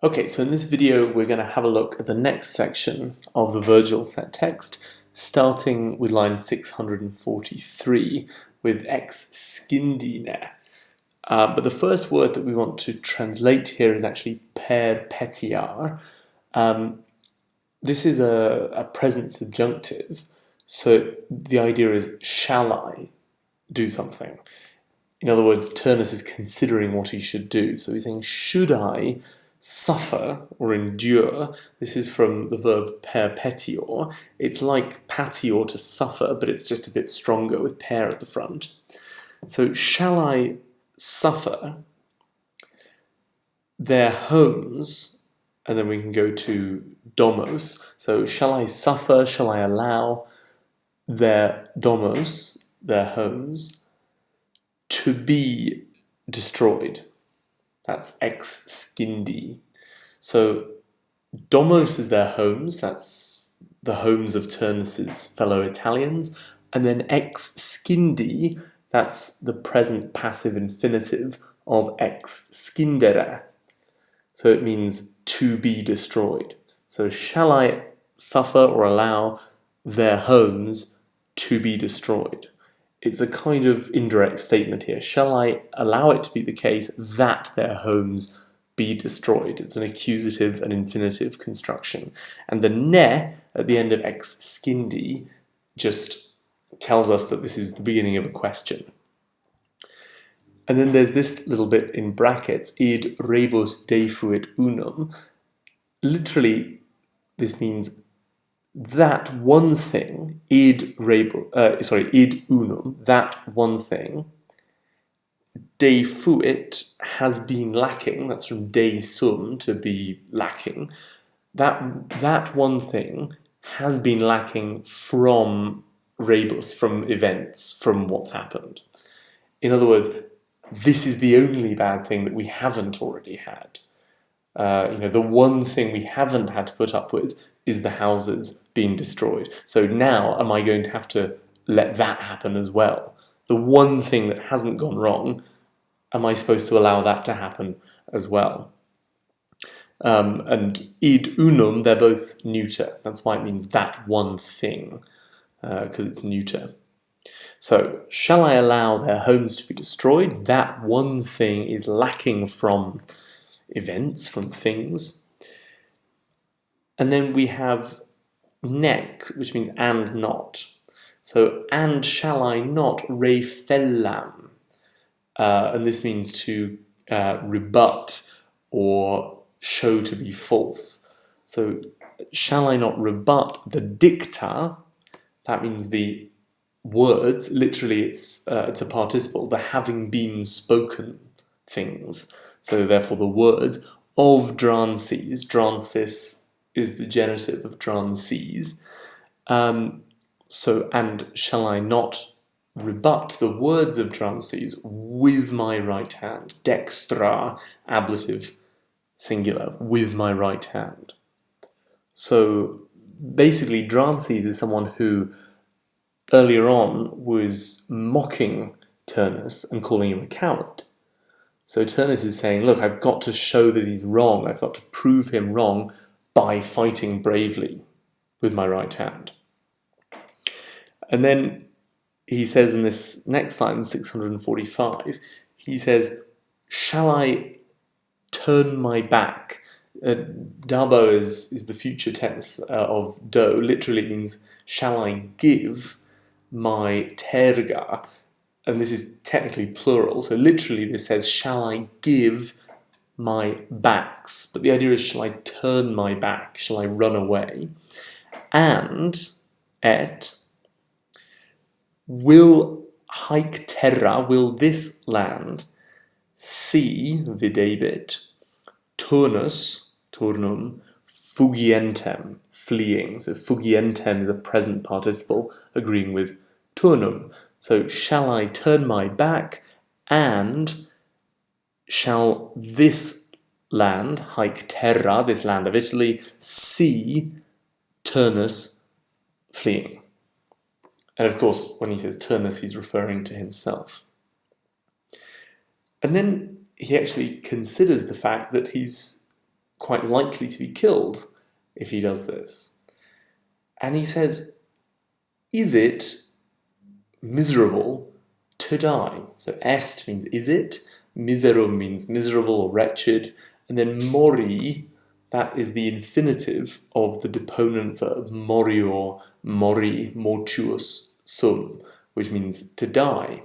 Okay, so in this video we're going to have a look at the next section of the Virgil set text, starting with line 643 with ex scindine. But the first word that we want to translate here is actually per petiar. This is a present subjunctive, so the idea is, shall I do something? In other words, Turnus is considering what he should do. So he's saying, should I suffer or endure? This is from the verb per petior. It's like patior, to suffer, but it's just a bit stronger with per at the front. So shall I suffer their homes? And then we can go to domos. So shall I suffer, shall I allow their domos, their homes, to be destroyed? That's ex scindi. So domos is their homes, that's the homes of Turnus's fellow Italians, and then ex scindi, that's the present passive infinitive of ex scindere. So it means to be destroyed. So shall I suffer or allow their homes to be destroyed? It's a kind of indirect statement here. Shall I allow it to be the case that their homes be destroyed? It's an accusative and infinitive construction. And the ne at the end of ex scindi just tells us that this is the beginning of a question. And then there's this little bit in brackets, id rebus defuit unum. Literally, this means that one thing, id unum, that one thing, defuit, has been lacking. That's from de sum, to be lacking. That one thing has been lacking from rebus, from events, from what's happened. In other words, this is the only bad thing that we haven't already had. The one thing we haven't had to put up with is the houses being destroyed. So now am I going to have to let that happen as well? The one thing that hasn't gone wrong, am I supposed to allow that to happen as well? And id unum, they're both neuter. That's why it means that one thing, because it's neuter. So, shall I allow their homes to be destroyed? That one thing is lacking from events, from things. And then we have nec, which means and not. So, and shall I not refellam? And this means to rebut or show to be false. So, shall I not rebut the dicta? That means the words, literally it's a participle, the having been spoken things. So therefore the words of Drances, Drances is the genitive of Drances. And shall I not rebut the words of Drances with my right hand? Dextra, ablative, singular, with my right hand. So basically Drances is someone who earlier on was mocking Turnus and calling him a coward. So Turnus is saying, look, I've got to show that he's wrong. I've got to prove him wrong by fighting bravely with my right hand. And then he says in this next line, 645, he says, shall I turn my back? Dabo is the future tense of do. Literally means, shall I give my terga, and this is technically plural, so literally this says, shall I give my backs? But the idea is, shall I turn my back? Shall I run away? And, will haec terra, will this land, see, videbit, turnus, turnum, fugientem, fleeing. So fugientem is a present participle, agreeing with turnum. So shall I turn my back, and shall this land, haec terra, this land of Italy, see Turnus fleeing? And of course, when he says Turnus, he's referring to himself. And then he actually considers the fact that he's quite likely to be killed if he does this. And he says, is it miserable to die? So est means is it, miserum means miserable or wretched, and then mori, that is the infinitive of the deponent verb morior, mori, mortuus sum, which means to die.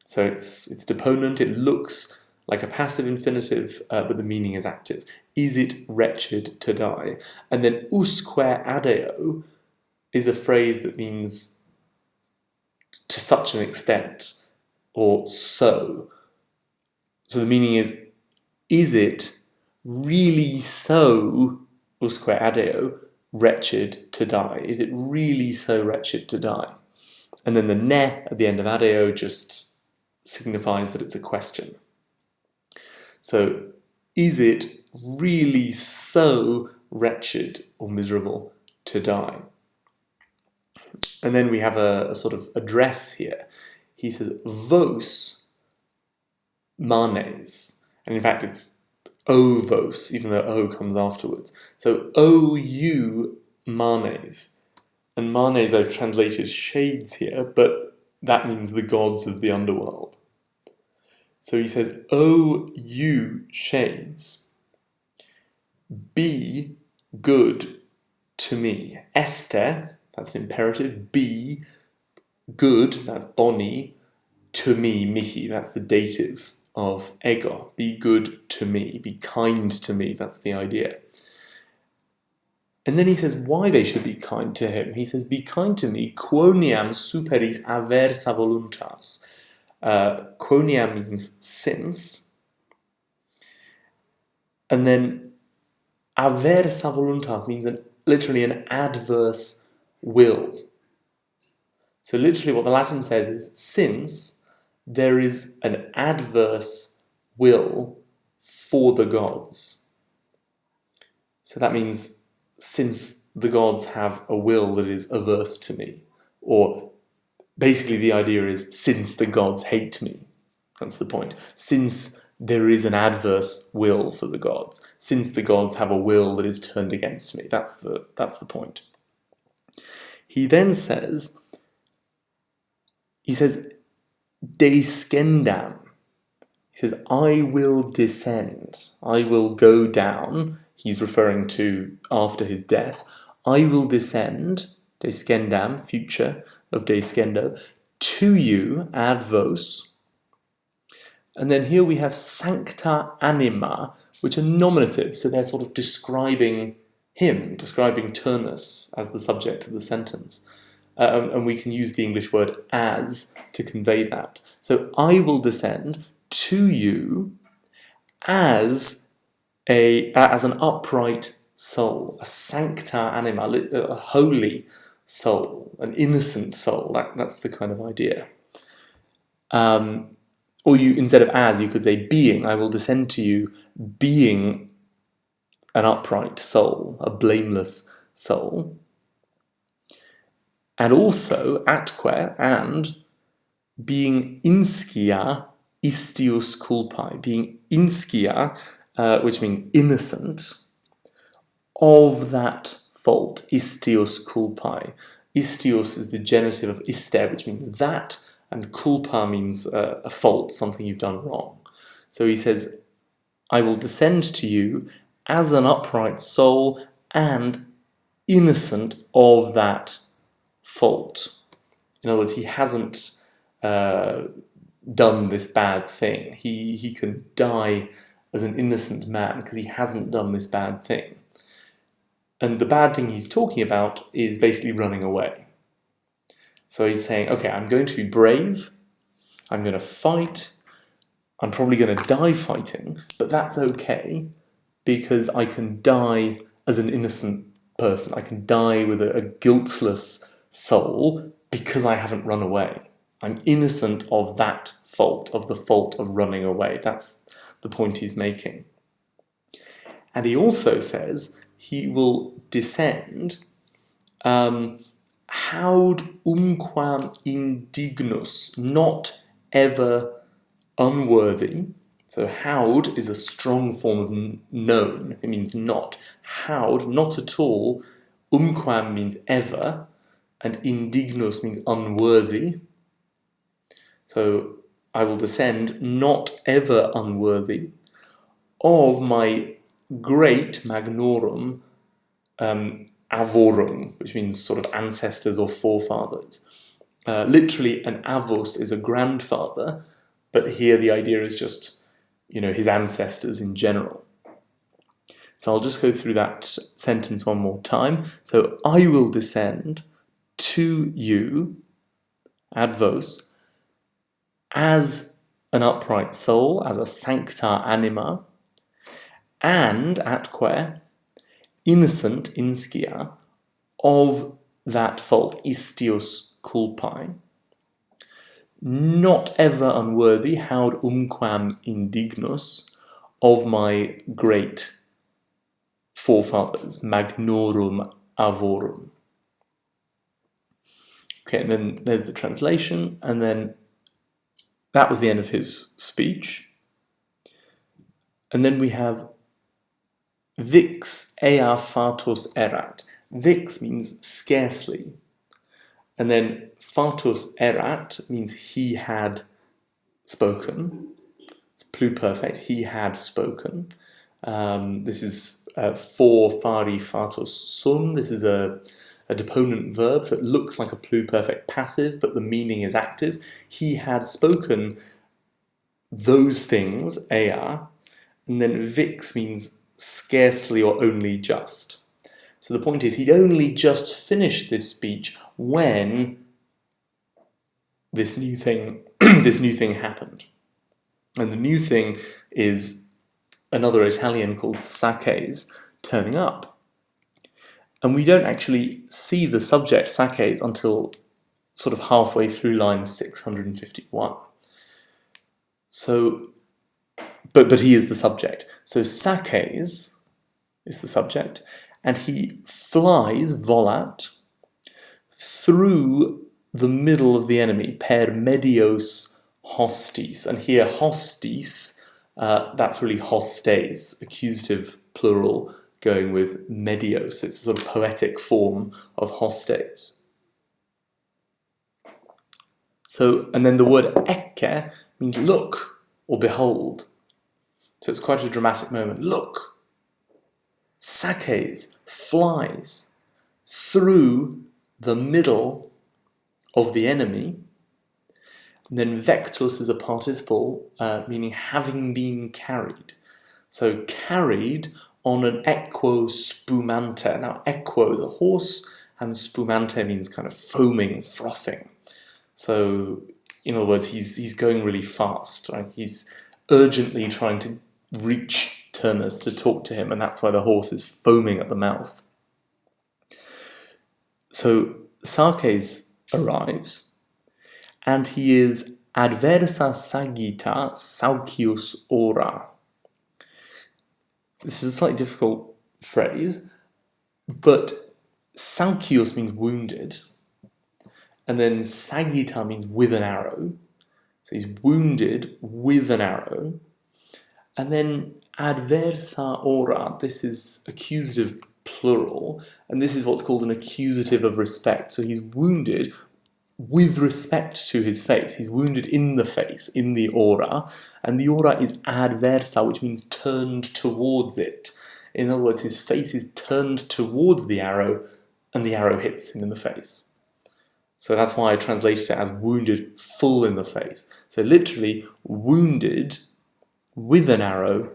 So it's deponent, it looks like a passive infinitive, but the meaning is active. Is it wretched to die? And then usque adeo is a phrase that means to such an extent, or so. So the meaning is it really so, usque adeo, wretched to die? Is it really so wretched to die? And then the ne at the end of adeo just signifies that it's a question. So, is it really so wretched or miserable to die? And then we have a sort of address here. He says, vos manes. And in fact, it's o vos, even though o comes afterwards. So, o you manes. And manes I've translated shades here, but that means the gods of the underworld. So he says, O you shades, be good to me. Este, that's an imperative. Be good, that's boni. To me, mihi, that's the dative of ego. Be good to me, be kind to me, that's the idea. And then he says why they should be kind to him. He says, be kind to me, quoniam superis aversa voluntas. Quoniam means since, and then aversa voluntas means literally an adverse will. So literally what the Latin says is, since there is an adverse will for the gods. So that means since the gods have a will that is averse to me, or basically the idea is since the gods hate me. That's the point. Since there is an adverse will for the gods, since the gods have a will that is turned against me. That's the point. He then says, descendam. He says, I will descend. I will go down. He's referring to after his death. I will descend, descendam, future of descendo, to you, ad vos. And then here we have sancta anima, which are nominative, so they're sort of describing him, describing Turnus as the subject of the sentence. And we can use the English word as to convey that. So I will descend to you as an upright soul, a sancta anima, a holy soul, an innocent soul. That's the kind of idea. Or you, instead of as, you could say being. I will descend to you being an upright soul, a blameless soul. And also, atque, and being inscia istius culpae, being inscia, which means innocent, of that fault, istius culpae. Istius is the genitive of iste, which means that, and culpa means a fault, something you've done wrong. So he says, I will descend to you as an upright soul and innocent of that fault. In other words, he hasn't done this bad thing. He can die as an innocent man because he hasn't done this bad thing. And the bad thing he's talking about is basically running away. So he's saying, okay, I'm going to be brave, I'm going to fight, I'm probably going to die fighting, but that's okay because I can die as an innocent person. I can die with a guiltless soul because I haven't run away. I'm innocent of that fault, of the fault of running away. That's the point he's making. And he also says he will descend haud umquam indignus, not ever unworthy. So haud is a strong form of known. It means not. Haud, not at all. Umquam means ever. And indignus means unworthy. So I will descend, not ever unworthy, of my great magnorum avorum, which means sort of ancestors or forefathers. Literally, an avus is a grandfather, but here the idea is just, his ancestors in general. So I'll just go through that sentence one more time. So I will descend to you, advos, as an upright soul, as a sancta anima, and atque, innocent inscia, of that fault, istios culpae, not ever unworthy, haud umquam indignus, of my great forefathers, magnorum avorum. Okay, and then there's the translation, and then that was the end of his speech. And then we have vix ea fatus erat. Vix means scarcely. And then fatus erat means he had spoken. It's pluperfect, he had spoken. This is for fari fatus sum. This is a deponent verb, so it looks like a pluperfect passive, but the meaning is active. He had spoken those things, ea, and then vix means scarcely or only just. So the point is, he'd only just finished this speech when this new thing happened. And the new thing is another Italian called Sakes turning up. And we don't actually see the subject Sakes until sort of halfway through line 651. So, but he is the subject. So Sakes is the subject, and he flies, volat, through the middle of the enemy, per medios hostis. And here hostis, that's really hostes, accusative plural, going with medios. It's a sort of poetic form of hostes. So, and then the word ecce means look or behold. So it's quite a dramatic moment. Look! Sakes flies through the middle of the enemy. And then vectus is a participle, meaning having been carried. So carried on an equo spumante. Now equo is a horse, and spumante means kind of foaming, frothing. So in other words, he's going really fast, right? He's urgently trying to reach Turnus to talk to him, and that's why the horse is foaming at the mouth. So Sarkes arrives, and he is adversa saggita saucius ora. This is a slightly difficult phrase, but saucius means wounded, and then saggita means with an arrow. So he's wounded with an arrow. And then adversa ora, this is accusative plural, and this is what's called an accusative of respect. So he's wounded with respect to his face. He's wounded in the face, in the ora, and the ora is adversa, which means turned towards it. In other words, his face is turned towards the arrow, and the arrow hits him in the face. So that's why I translated it as wounded full in the face. So literally, wounded with an arrow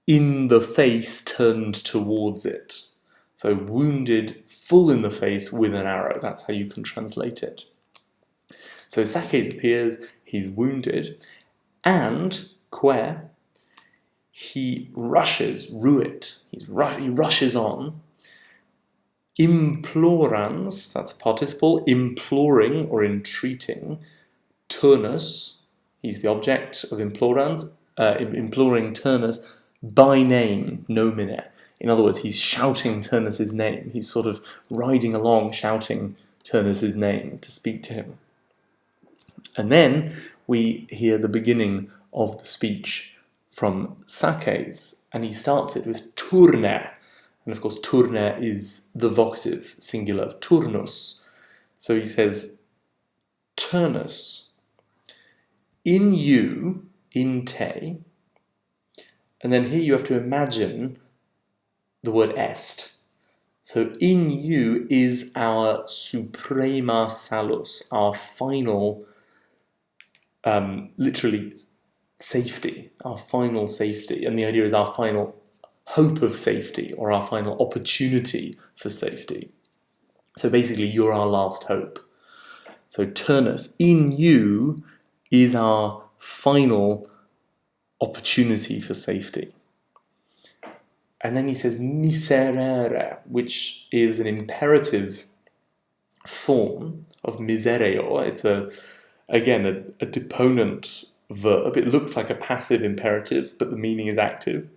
in the face turned towards it. So wounded full in the face with an arrow. That's how you can translate it. So Sakes appears, he's wounded, and he rushes, ruit, he rushes on. Implorans, that's a participle, imploring or entreating. Turnus, he's the object of implorans, imploring Turnus by name, nomine. In other words, he's shouting Turnus's name. He's sort of riding along shouting Turnus's name to speak to him. And then we hear the beginning of the speech from Sakes, and he starts it with turne, and of course turne is the vocative singular of turnus. So he says, turnus, in you, in te, and then here you have to imagine the word est. So in you is our suprema salus, our final, literally safety, our final safety. And the idea is our final hope of safety or our final opportunity for safety. So basically you're our last hope. So turnus, in you is our final opportunity for safety. And then he says miserere, which is an imperative form of misereo. It's again a deponent verb. It looks like a passive imperative, but the meaning is active.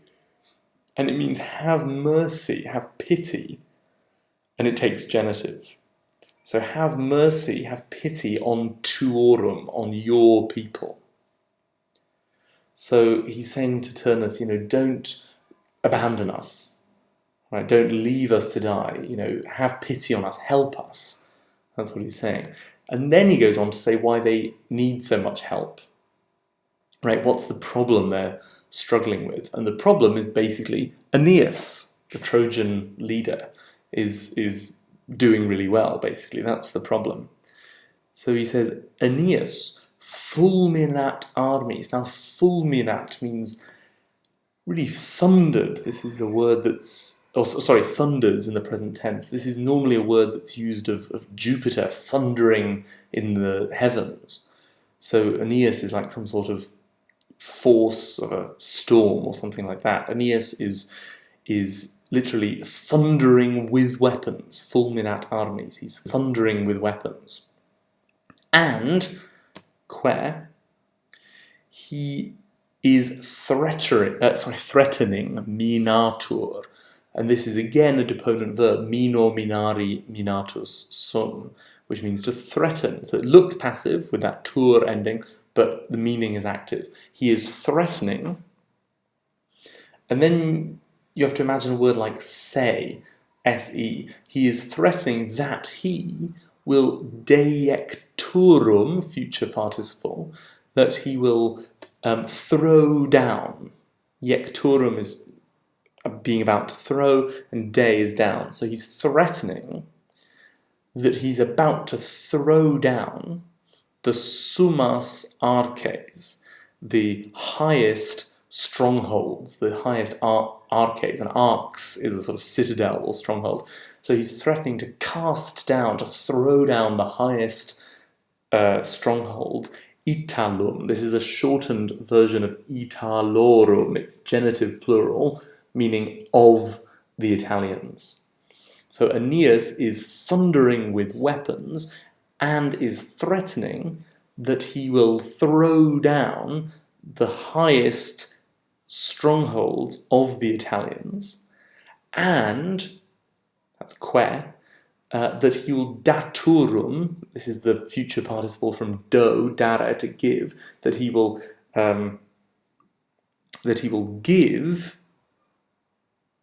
And it means have mercy, have pity, and it takes genitive. So have mercy, have pity on tuorum, on your people. So he's saying to Turnus, don't abandon us, right? Don't leave us to die, have pity on us, help us. That's what he's saying. And then he goes on to say why they need so much help, right? What's the problem they're struggling with? And the problem is basically Aeneas, the Trojan leader, is doing really well, basically. That's the problem. So he says, Aeneas, fulminat armies. Now, fulminat means really thundered. This is a word thunders in the present tense. This is normally a word that's used of Jupiter thundering in the heavens. So Aeneas is like some sort of force of a storm or something like that. Aeneas is literally thundering with weapons, fulminat armies. He's thundering with weapons. And, he is threatening, minatur, and this is again a deponent verb, minor minari minatus sum, which means to threaten. So it looks passive with that tur ending, but the meaning is active. He is threatening, and then you have to imagine a word like se, se. He is threatening that he will deiecturum, future participle, that he will throw down. Yecturum is being about to throw, and de is down. So he's threatening that he's about to throw down the summas arches, the highest strongholds, the highest arches. And arx is a sort of citadel or stronghold. So he's threatening to cast down, to throw down the highest stronghold, Italum. This is a shortened version of Italorum. It's genitive plural, meaning of the Italians. So Aeneas is thundering with weapons and is threatening that he will throw down the highest strongholds of the Italians, and, that's that he will daturum, this is the future participle from do, dare, to give, that he will give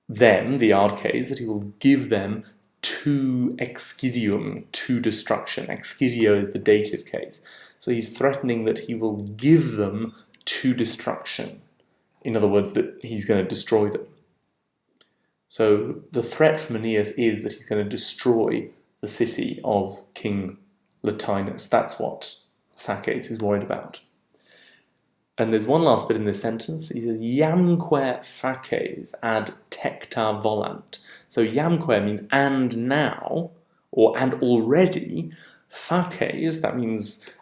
them, the arches, that he will give them to excidium, to destruction. Excidio is the dative case. So he's threatening that he will give them to destruction. In other words, that he's going to destroy them. So the threat from Aeneas is that he's going to destroy the city of King Latinus. That's what Sakes is worried about. And there's one last bit in this sentence. He says, Iamque faces ad tecta volant. So Iamque means and now, or and already. Faces, that means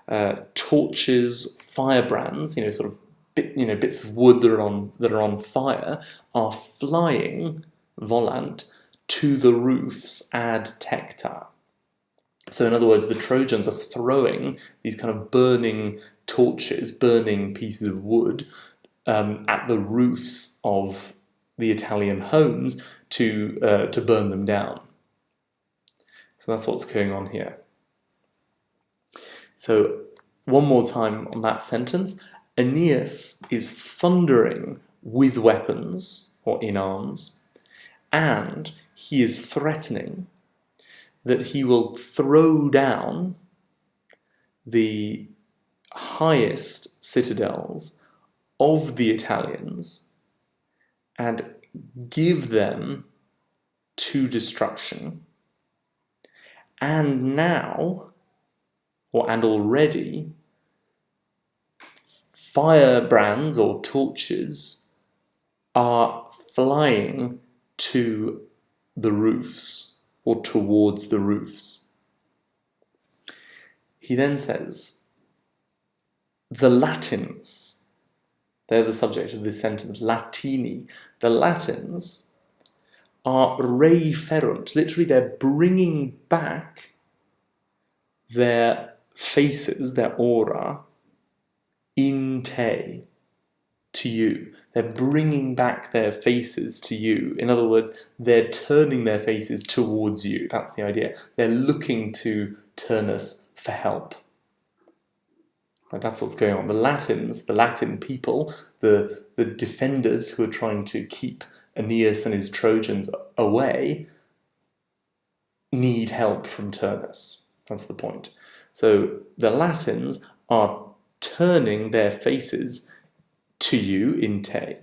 torches, firebrands, sort of bits of wood that are on fire, are flying, volant, to the roofs ad tecta. So in other words, the Trojans are throwing these kind of burning torches, burning pieces of wood at the roofs of the Italian homes to burn them down. So that's what's going on here. So one more time on that sentence. Aeneas is thundering with weapons, or in arms, and he is threatening that he will throw down the highest citadels of the Italians and give them to destruction. And now, and already, firebrands or torches are flying to the roofs or towards the roofs. He then says, the Latins, they're the subject of this sentence, Latini. The Latins are referunt, literally they're bringing back their faces, their aura, in te, to you. They're bringing back their faces to you. In other words, they're turning their faces towards you. That's the idea. They're looking to Turnus for help. Right, that's what's going on. The Latins, the Latin people, the defenders who are trying to keep Aeneas and his Trojans away, need help from Turnus. That's the point. So the Latins are turning their faces to you in te,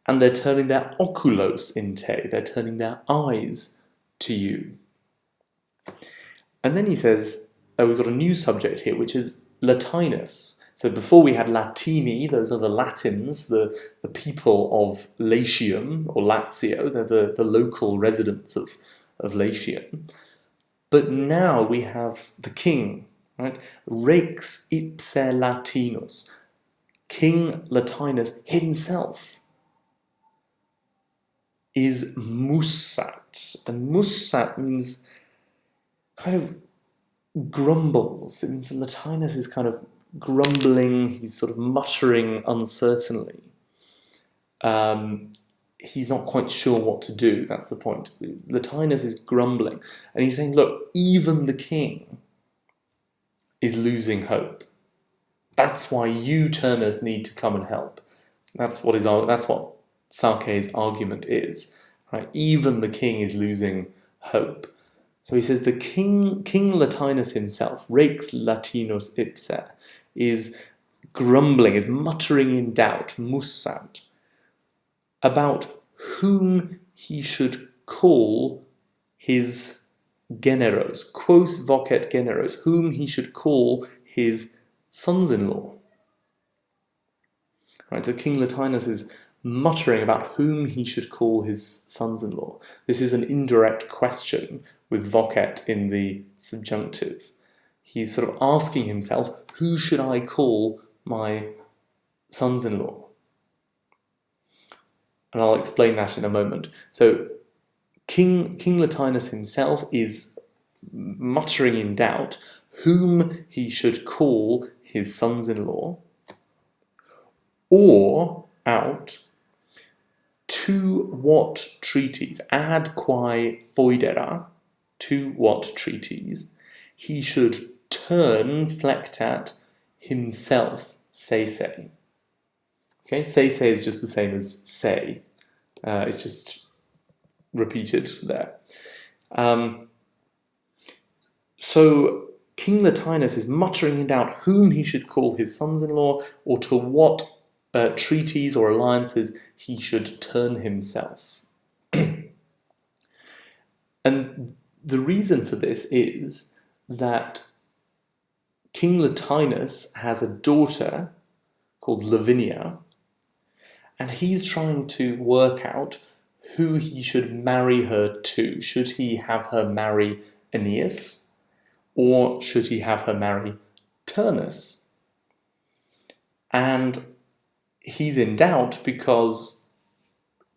and they're turning their oculos in te, they're turning their eyes to you. And then he says, we've got a new subject here, which is Latinus. So before we had Latini, those are the Latins, the people of Latium, or Lazio, they're the local residents of Latium. But now we have the king, right? Rex ipse Latinus, King Latinus himself is Mussat. And Mussat means kind of grumbles. It means Latinus is kind of grumbling, he's sort of muttering uncertainly. He's not quite sure what to do, that's the point. Latinus is grumbling, and he's saying, look, even the king is losing hope. That's why you, Turnus, need to come and help. That's what Sarke's argument is. Right? Even the king is losing hope. So he says the King Latinus himself, Rex Latinus ipse, is grumbling, is muttering in doubt, mussat, about whom he should call his generos, quos vocet generos, whom he should call his sons-in-law. Right, so King Latinus is muttering about whom he should call his sons-in-law. This is an indirect question with vocet in the subjunctive. He's sort of asking himself, who should I call my sons-in-law? And I'll explain that in a moment. So King Latinus himself is muttering in doubt whom he should call his sons-in-law, or out to what treaties, ad quae foedera, to what treaties he should turn flectat himself, se. Okay, se is just the same as say. It's just repeated there. So King Latinus is muttering in doubt whom he should call his sons-in-law, or to what treaties or alliances he should turn himself. And the reason for this is that King Latinus has a daughter called Lavinia, and he's trying to work out who he should marry her to. Should he have her marry Aeneas, or should he have her marry Turnus? And he's in doubt because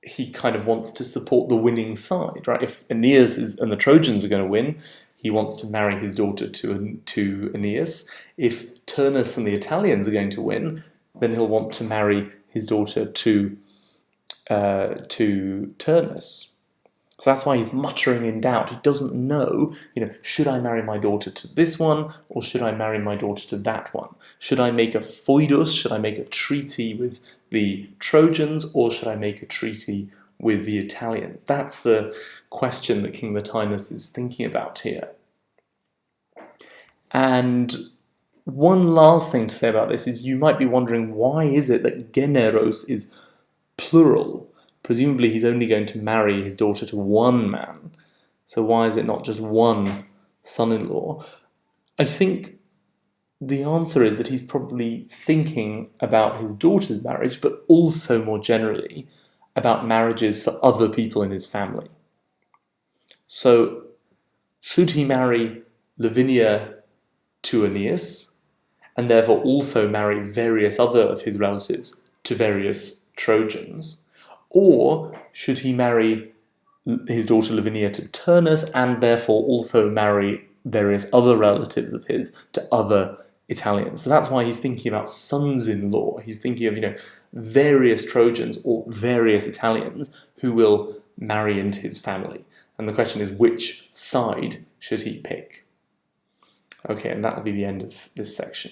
he kind of wants to support the winning side, right? If Aeneas and the Trojans are going to win, he wants to marry his daughter to Aeneas. If Turnus and the Italians are going to win, then he'll want to marry his daughter to Turnus. So that's why he's muttering in doubt. He doesn't know, should I marry my daughter to this one, or should I marry my daughter to that one? Should I make a foidus, should I make a treaty with the Trojans, or should I make a treaty with the Italians? That's the question that King Latinus is thinking about here. And one last thing to say about this is you might be wondering, why is it that generos is plural? Presumably he's only going to marry his daughter to one man. So why is it not just one son-in-law? I think the answer is that he's probably thinking about his daughter's marriage, but also more generally about marriages for other people in his family. So should he marry Lavinia to Aeneas, and therefore also marry various other of his relatives to various Trojans? Or should he marry his daughter Lavinia to Turnus and therefore also marry various other relatives of his to other Italians? So that's why he's thinking about sons-in-law. He's thinking of, various Trojans or various Italians who will marry into his family. And the question is, which side should he pick? Okay, and that'll be the end of this section.